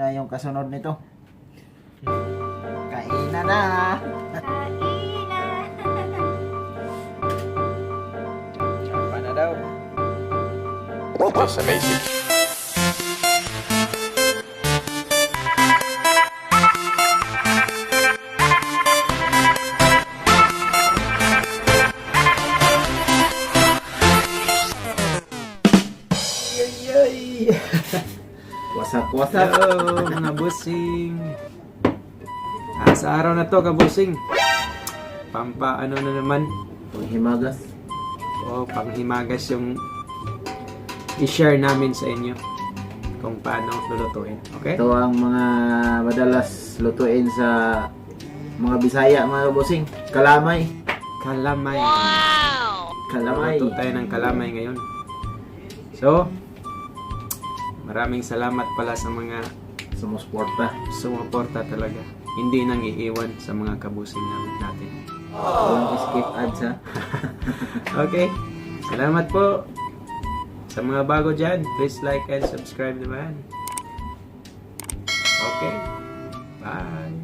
Na yung kasunod nito. Kainan na. Apa na daw? That's amazing. Yay! Wasak-wasak. Hello mga busing. Sa araw na to kabusing, ano na naman, Panghimagas. panghimagas yung i-share namin sa inyo kung paano lulutuin. Okay? Ito ang mga madalas lutuin sa mga Bisaya, mga kabusing. Kalamay. Kalamay. Kalamay. Luluto tayo ng kalamay ngayon. So, maraming salamat pala sa mga Sumusporta. sumuporta talaga. Hindi nang iiwan sa mga kabusing natin. Walang skip ads, ha. Okay. Salamat po. Sa mga bago dyan, please like and subscribe naman. Okay. Bye.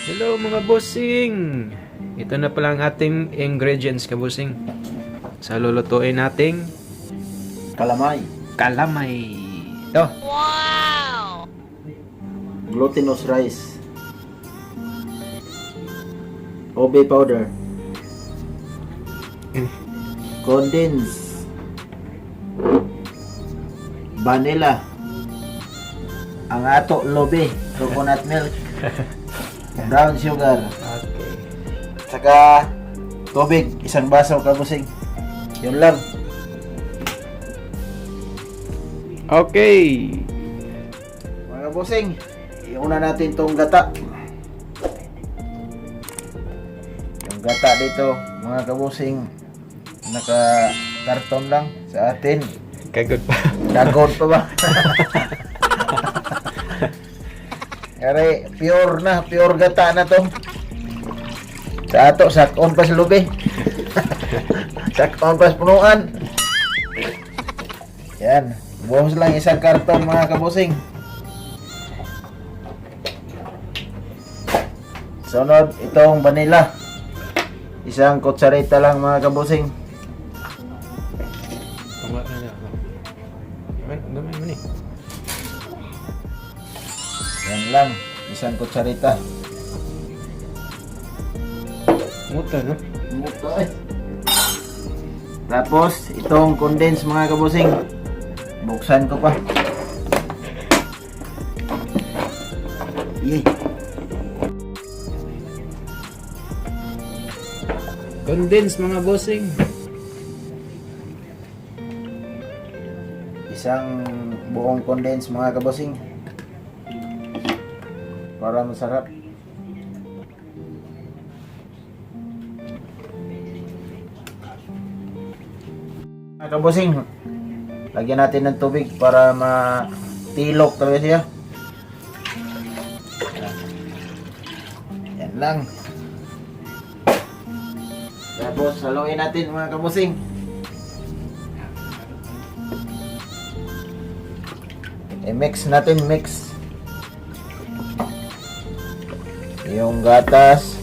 Hello mga bossing. Ito na pala ang ating ingredients kabusing. Sa lulutuin nating Kalamay. kalamay. Ito. Glutinous rice. OB powder. Condensed. Vanilla. Ang ato lobe. Coconut milk. Brown sugar. Okay. Saka tubig. Isang baso kabusing. Yun lang. Okay. Mga kabusing, iuna natin tong gata. Yung gata dito, mga kabusing, naka-karton lang sa atin. Kagod pa. Dagod pa ba? Kaya pure gata na to. Sa ato, sakon pa sa lubi. Sakon pa sa punuan. Yan. Buhos lang isang karton mga kabusing. Sunod, itong vanilla. Isang kutsarita lang mga kabusing. Tama na na. Gamay mo ni. Yan lang, isang kutsarita. Muta no? Tapos, itong condensed mga kabusing. Buksan ko pa. Yay. Condense mga bossing. Isang buong condensed mga kabusing. Para masarap. Mga kabusing, lagyan natin ng tubig para matilok talaga siya. Yan lang. Tapos haluin natin mga kabusing. I-mix natin, mix. Yung gatas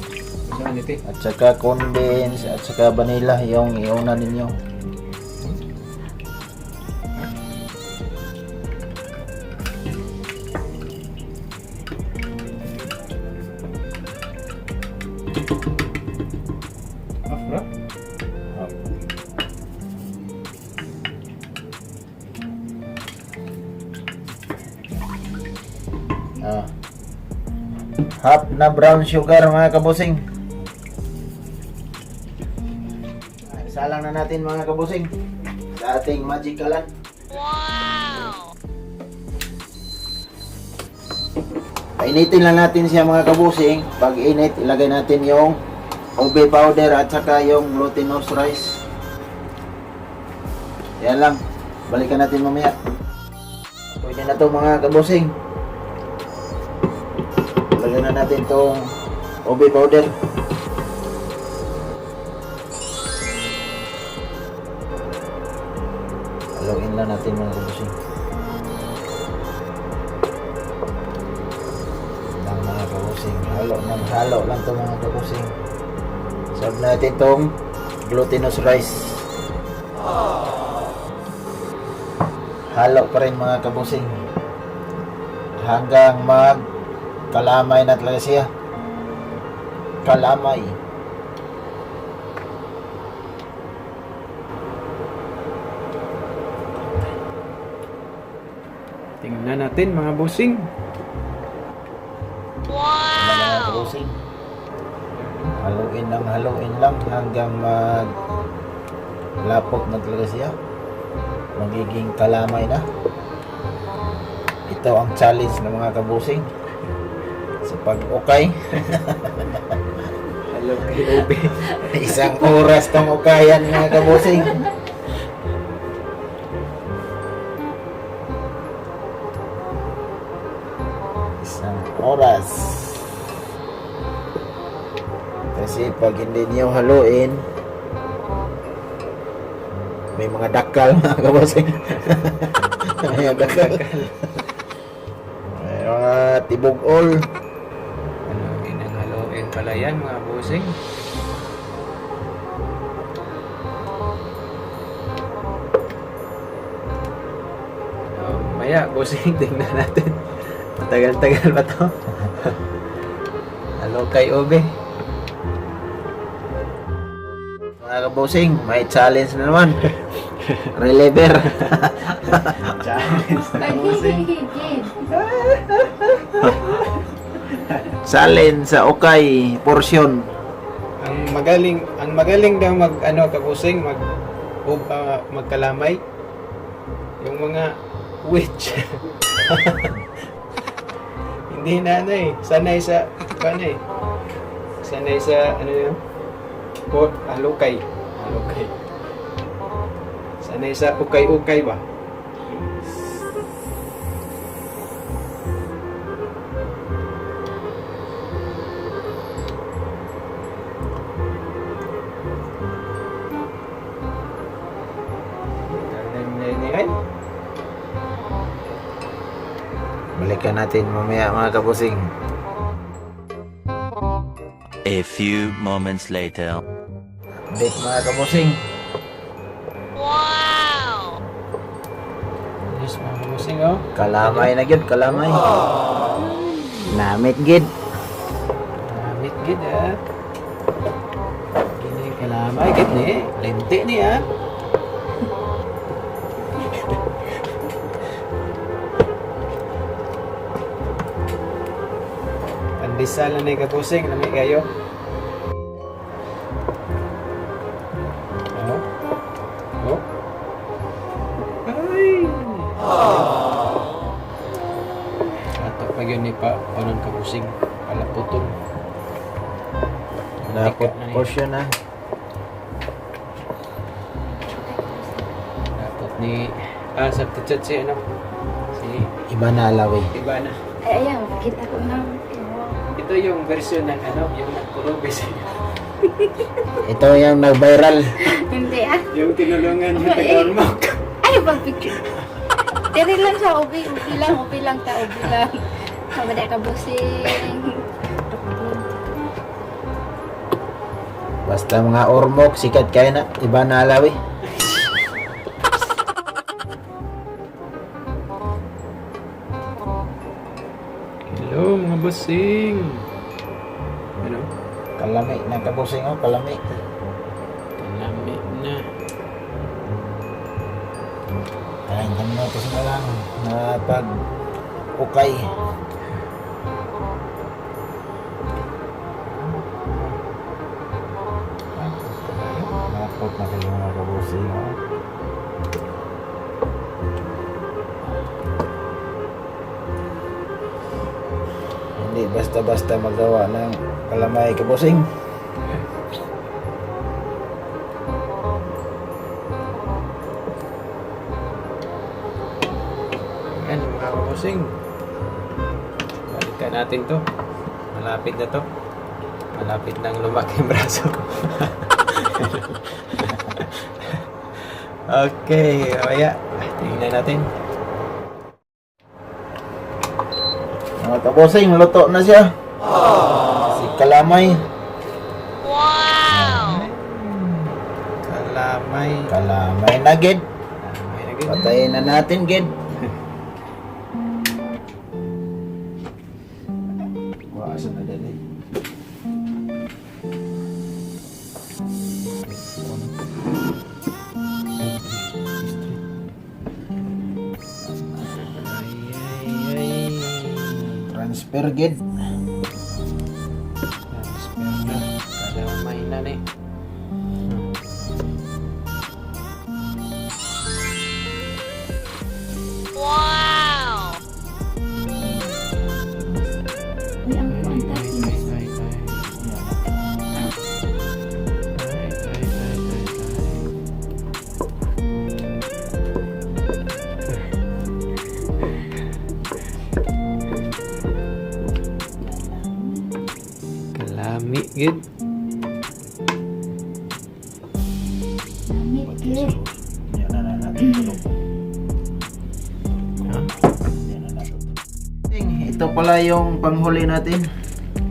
at saka condense at saka vanilla yung iuna ninyo. Half na brown sugar mga kabusing. Isalang na natin mga kabusing sa ating magic kalan. Painitin lang natin siya mga kabusing. Pag init, ilagay natin yung OB powder at saka yung glutinous rice. Yan lang. Balikan natin mamaya. Pwede na to mga kabusing. Lagyan na natin tong OB powder. Haluin lang natin mga kabusing. So, naghalo lang to mga kabusing. Serve natin tong glutinous rice. Halo pa rin mga kabusing. Hanggang mag kalamay na talaga siya. Kalamay. Tingnan natin mga bossing. Mga kabusing. Haluin lang hanggang mag lapot na talaga siya. Magiging kalamay na. Ito ang challenge ng mga kabusing sa pag-ukay. Hello kay Obe. Isang oras tong ukayan mga kabusing. Isang oras. Kasi pag hindi niyo haluin, may mga dakal mga kabusing. May mga dakal. May mga tibog-ol. Haluin pala yan mga bossing. Maya bossing, tingnan natin. Matagal-tagal ba to? Hello kay Obe. Mga kabusing, may challenge na naman. Reliever. Challenge na bossing. Challenge sa ukay portion. Ang magaling daw mag ano kabusing, magkalamay. Yung mga witch. Hindi na ano eh. Sanay sa sanay sa ano yun? Halukay. Sanay sa ukay-ukay ba? Ay, Balikan natin mamaya mga kabusing. A few moments later. Balik mga kabusing. yes mga kabusing oh. Kalamay na gyud, kalamay. Namit gid. Namit gid ah. Gini kalamay gid ni. Lente ni ah. Pandesal na ni kabusing, lami kayo. Oh. Ay. Ato pa yun ni pa panon kabusing. Palaputol. Dapat na ni. portion na. Dapat ni substitute si ano si Iba na alawi. Ibana. Ay, ayan, kita ko na. Ito yung version ng ano, yung nagkurubis. Ito yung nag-viral. Hindi ah. Yung tinulungan mo taga-ormok. Ay, pag-picture. Tiri lang sa ubi lang ta, ubi lang. Kamada ka busing. Basta mga ormok, sikat kayo na. Iba na alawi. Hello mga bossing. Ano? Kalami na kabusing oh, kalami. Kalami na. Ay, minutos na lang na pag ukay. Napot na kayo mga kabusing oh. Hindi basta-basta magawa ng kalamay kabusing. Ayan mga bossing. Balikan natin to. Malapit na to. Malapit nang lumaki ang braso. Okay, kaya tingnan natin. Mga kabusing, luto na siya. kalamay. Kalamay. Kalamay na gid. Kalamay na gid. Patayin na natin gid. Asa na dali. Ay. Transfer gid. Transfer na. Kalamay na ni. Uy, ang fantas. Kalami gid. Lamit gid. Yan na natin tulog. Ha? Yan na natin. Ito pala yung panghuli natin.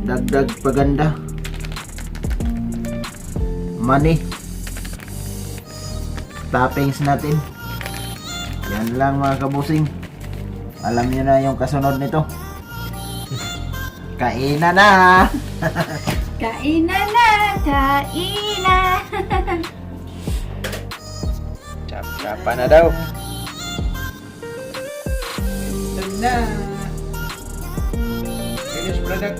Dagdag paganda. Money. Toppings natin. Yan lang mga kabusing. Alam niyo na yung kasunod nito. Kainan na! Kainan na, kainan. Chap-chapa na daw. Ito na. Finished product.